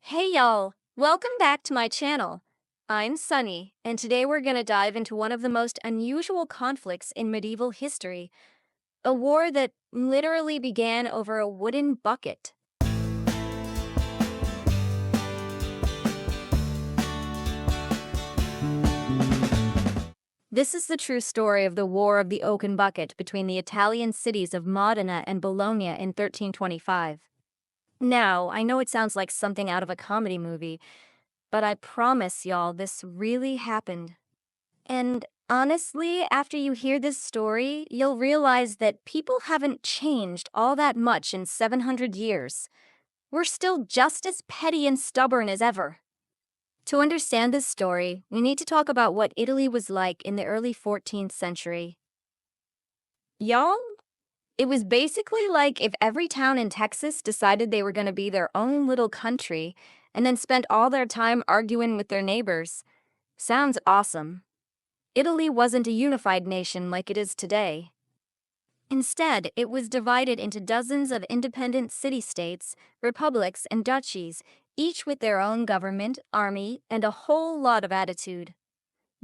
Hey y'all, welcome back to my channel. I'm Sunny, and today we're gonna dive into one of the most unusual conflicts in medieval history, a war that literally began over a wooden bucket. This is the true story of the War of the Oaken Bucket between the Italian cities of Modena and Bologna in 1325. Now, I know it sounds like something out of a comedy movie, but I promise y'all this really happened. And honestly, after you hear this story, you'll realize that people haven't changed all that much in 700 years. We're still just as petty and stubborn as ever. To understand this story, we need to talk about what Italy was like in the early 14th century. Y'all, it was basically like if every town in Texas decided they were going to be their own little country and then spent all their time arguing with their neighbors. Sounds awesome. Italy wasn't a unified nation like it is today. Instead, it was divided into dozens of independent city-states, republics, and duchies, each with their own government, army, and a whole lot of attitude.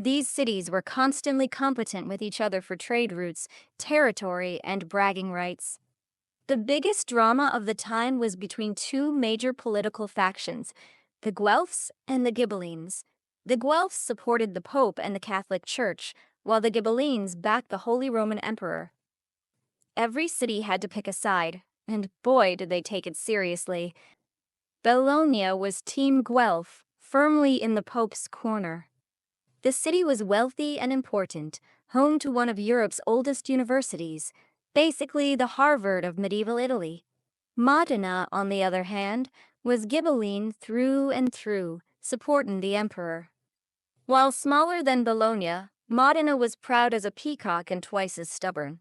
These cities were constantly competent with each other for trade routes, territory, and bragging rights. The biggest drama of the time was between two major political factions, the Guelphs and the Ghibellines. The Guelphs supported the Pope and the Catholic Church, while the Ghibellines backed the Holy Roman Emperor. Every city had to pick a side, and boy did they take it seriously. Bologna was Team Guelph, firmly in the Pope's corner. The city was wealthy and important, home to one of Europe's oldest universities, basically the Harvard of medieval Italy. Modena, on the other hand, was Ghibelline through and through, supporting the emperor. While smaller than Bologna, Modena was proud as a peacock and twice as stubborn.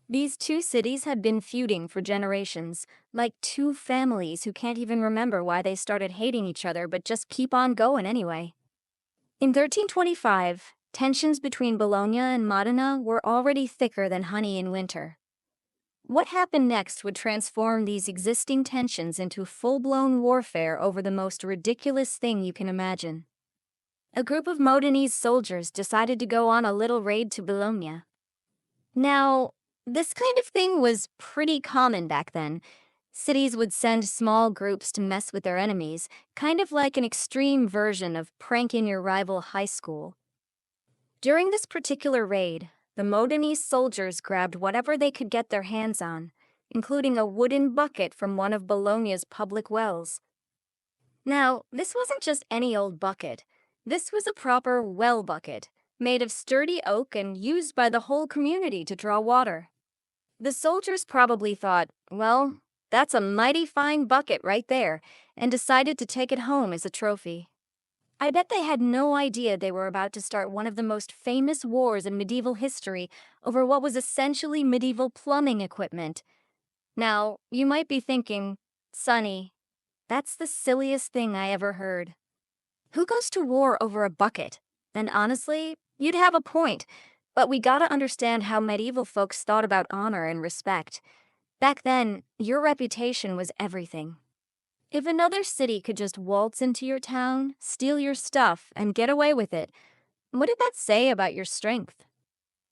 These two cities had been feuding for generations, like two families who can't even remember why they started hating each other but just keep on going anyway. In 1325, tensions between Bologna and Modena were already thicker than honey in winter. What happened next would transform these existing tensions into full-blown warfare over the most ridiculous thing you can imagine. A group of Modenese soldiers decided to go on a little raid to Bologna. Now, this kind of thing was pretty common back then. Cities would send small groups to mess with their enemies, kind of like an extreme version of pranking your rival high school. During this particular raid, the Modenese soldiers grabbed whatever they could get their hands on, including a wooden bucket from one of Bologna's public wells. Now, this wasn't just any old bucket. This was a proper well bucket, made of sturdy oak and used by the whole community to draw water. The soldiers probably thought, well, that's a mighty fine bucket right there, and decided to take it home as a trophy. I bet they had no idea they were about to start one of the most famous wars in medieval history over what was essentially medieval plumbing equipment. Now, you might be thinking, Sonny, that's the silliest thing I ever heard. Who goes to war over a bucket? And honestly, you'd have a point, but we gotta understand how medieval folks thought about honor and respect. Back then, your reputation was everything. If another city could just waltz into your town, steal your stuff, and get away with it, what did that say about your strength?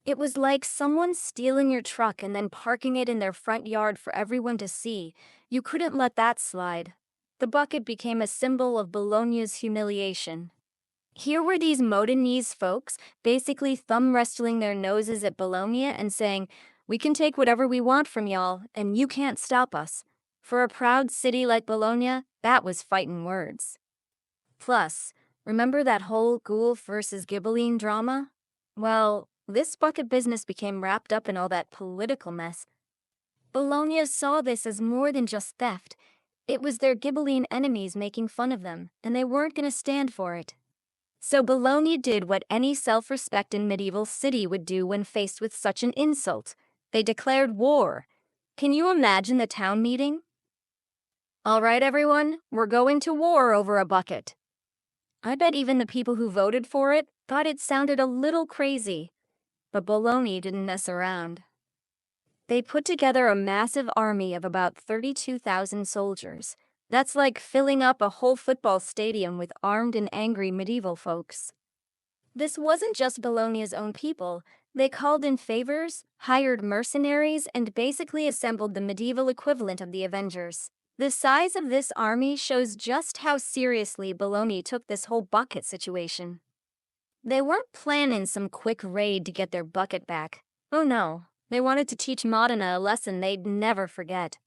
It was like someone stealing your truck and then parking it in their front yard for everyone to see. You couldn't let that slide. The bucket became a symbol of Bologna's humiliation. Here were these Modenese folks basically thumb wrestling their noses at Bologna and saying, we can take whatever we want from y'all, and you can't stop us. For a proud city like Bologna, that was fighting words. Plus, remember that whole Guelph versus Ghibelline drama? Well, this bucket business became wrapped up in all that political mess. Bologna saw this as more than just theft. It was their Ghibelline enemies making fun of them, and they weren't going to stand for it. So Bologna did what any self-respecting medieval city would do when faced with such an insult. They declared war. Can you imagine the town meeting? All right, everyone, we're going to war over a bucket. I bet even the people who voted for it thought it sounded a little crazy. But Bologna didn't mess around. They put together a massive army of about 32,000 soldiers. That's like filling up a whole football stadium with armed and angry medieval folks. This wasn't just Bologna's own people. They called in favors, hired mercenaries, and basically assembled the medieval equivalent of the Avengers. The size of this army shows just how seriously Bologna took this whole bucket situation. They weren't planning some quick raid to get their bucket back. Oh no, they wanted to teach Modena a lesson they'd never forget.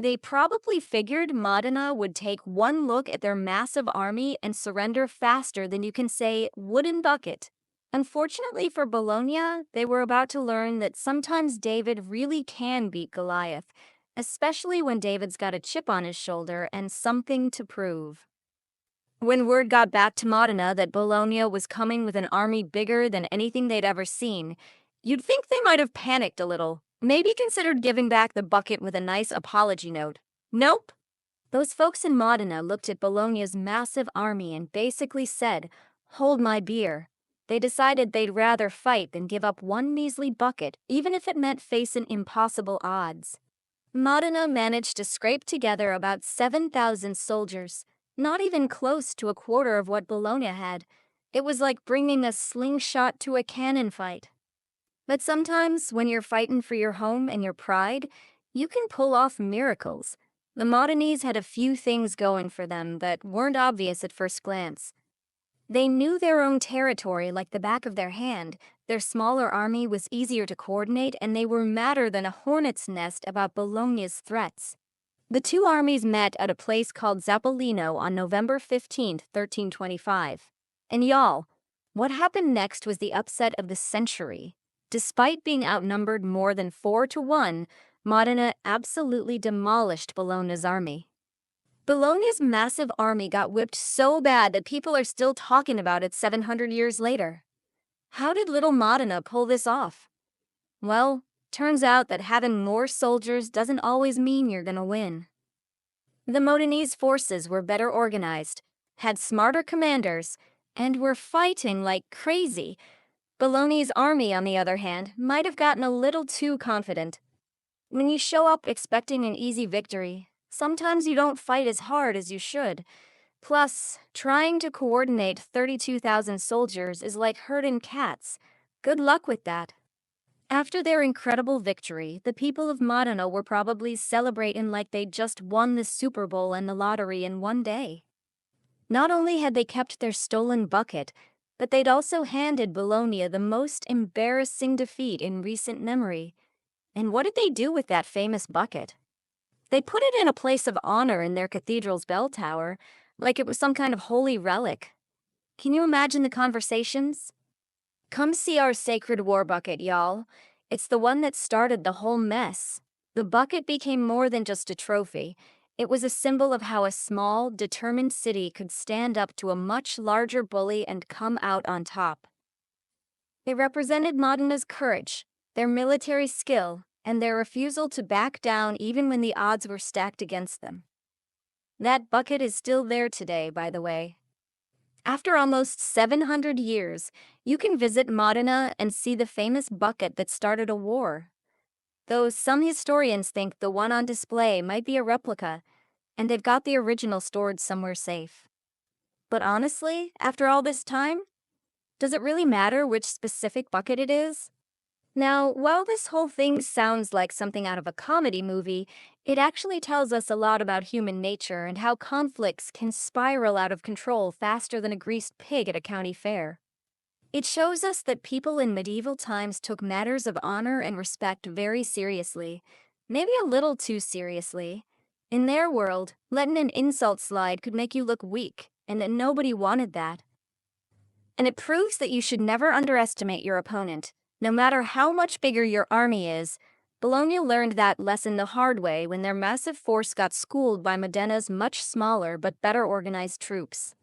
They probably figured Modena would take one look at their massive army and surrender faster than you can say wooden bucket. Unfortunately for Bologna, they were about to learn that sometimes David really can beat Goliath, especially when David's got a chip on his shoulder and something to prove. When word got back to Modena that Bologna was coming with an army bigger than anything they'd ever seen, you'd think they might have panicked a little. Maybe considered giving back the bucket with a nice apology note. Nope. Those folks in Modena looked at Bologna's massive army and basically said, "Hold my beer." They decided they'd rather fight than give up one measly bucket, even if it meant facing impossible odds. Modena managed to scrape together about 7,000 soldiers, not even close to a quarter of what Bologna had. It was like bringing a slingshot to a cannon fight. But sometimes, when you're fighting for your home and your pride, you can pull off miracles. The Modenese had a few things going for them that weren't obvious at first glance. They knew their own territory like the back of their hand, their smaller army was easier to coordinate, and they were madder than a hornet's nest about Bologna's threats. The two armies met at a place called Zappolino on November 15, 1325. And y'all, what happened next was the upset of the century. Despite being outnumbered more than 4-1, Modena absolutely demolished Bologna's army. Bologna's massive army got whipped so bad that people are still talking about it 700 years later. How did little Modena pull this off? Well, turns out that having more soldiers doesn't always mean you're gonna win. The Modenese forces were better organized, had smarter commanders, and were fighting like crazy. Bologna's army, on the other hand, might have gotten a little too confident. When you show up expecting an easy victory, sometimes you don't fight as hard as you should. Plus, trying to coordinate 32,000 soldiers is like herding cats. Good luck with that. After their incredible victory, the people of Modena were probably celebrating like they'd just won the Super Bowl and the lottery in one day. Not only had they kept their stolen bucket, but they'd also handed Bologna the most embarrassing defeat in recent memory. And what did they do with that famous bucket? They put it in a place of honor in their cathedral's bell tower, like it was some kind of holy relic. Can you imagine the conversations? "Come see our sacred war bucket, y'all. It's the one that started the whole mess." The bucket became more than just a trophy. It was a symbol of how a small, determined city could stand up to a much larger bully and come out on top. It represented Modena's courage, their military skill, and their refusal to back down even when the odds were stacked against them. That bucket is still there today, by the way. After almost 700 years, you can visit Modena and see the famous bucket that started a war. Though some historians think the one on display might be a replica, and they've got the original stored somewhere safe. But honestly, after all this time, does it really matter which specific bucket it is? Now, while this whole thing sounds like something out of a comedy movie, it actually tells us a lot about human nature and how conflicts can spiral out of control faster than a greased pig at a county fair. It shows us that people in medieval times took matters of honor and respect very seriously, maybe a little too seriously. In their world, letting an insult slide could make you look weak, and that nobody wanted that. And it proves that you should never underestimate your opponent. No matter how much bigger your army is, Bologna learned that lesson the hard way when their massive force got schooled by Modena's much smaller but better organized troops.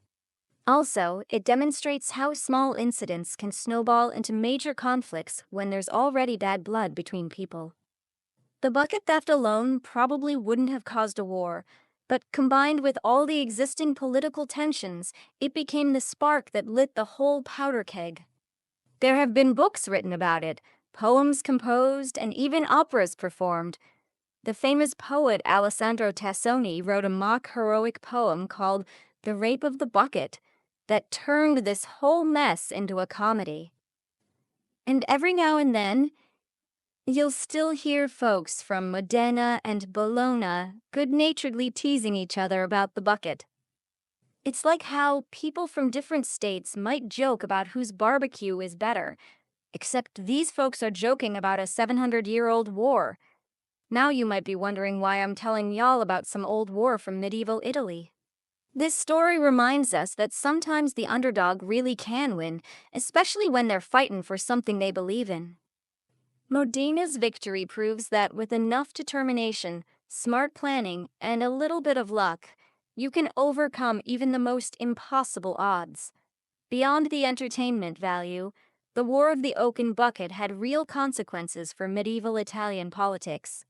Also, it demonstrates how small incidents can snowball into major conflicts when there's already bad blood between people. The bucket theft alone probably wouldn't have caused a war, but combined with all the existing political tensions, it became the spark that lit the whole powder keg. There have been books written about it, poems composed, and even operas performed. The famous poet Alessandro Tassoni wrote a mock heroic poem called The Rape of the Bucket that turned this whole mess into a comedy. And every now and then, you'll still hear folks from Modena and Bologna good-naturedly teasing each other about the bucket. It's like how people from different states might joke about whose barbecue is better, except these folks are joking about a 700-year-old war. Now you might be wondering why I'm telling y'all about some old war from medieval Italy. This story reminds us that sometimes the underdog really can win, especially when they're fighting for something they believe in. Modena's victory proves that with enough determination, smart planning, and a little bit of luck, you can overcome even the most impossible odds. Beyond the entertainment value, the War of the Oaken Bucket had real consequences for medieval Italian politics.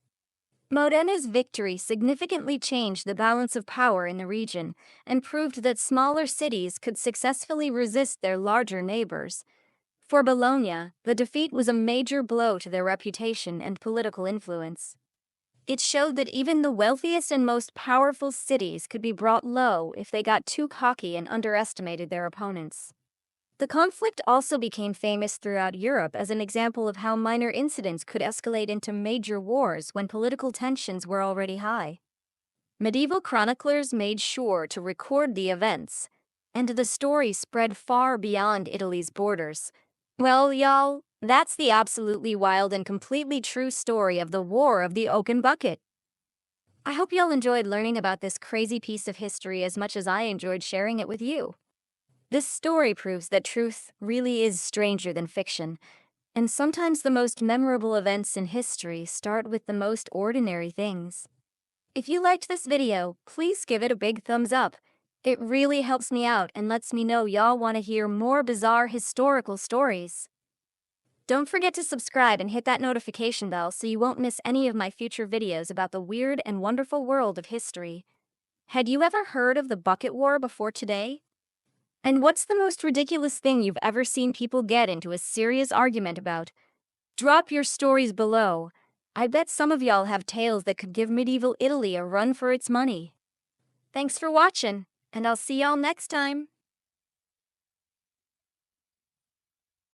Modena's victory significantly changed the balance of power in the region and proved that smaller cities could successfully resist their larger neighbors. For Bologna, the defeat was a major blow to their reputation and political influence. It showed that even the wealthiest and most powerful cities could be brought low if they got too cocky and underestimated their opponents. The conflict also became famous throughout Europe as an example of how minor incidents could escalate into major wars when political tensions were already high. Medieval chroniclers made sure to record the events, and the story spread far beyond Italy's borders. Well, y'all, that's the absolutely wild and completely true story of the War of the Oaken Bucket. I hope y'all enjoyed learning about this crazy piece of history as much as I enjoyed sharing it with you. This story proves that truth really is stranger than fiction, and sometimes the most memorable events in history start with the most ordinary things. If you liked this video, please give it a big thumbs up. It really helps me out and lets me know y'all want to hear more bizarre historical stories. Don't forget to subscribe and hit that notification bell so you won't miss any of my future videos about the weird and wonderful world of history. Had you ever heard of the Bucket War before today? And what's the most ridiculous thing you've ever seen people get into a serious argument about? Drop your stories below. I bet some of y'all have tales that could give medieval Italy a run for its money. Thanks for watching, and I'll see y'all next time.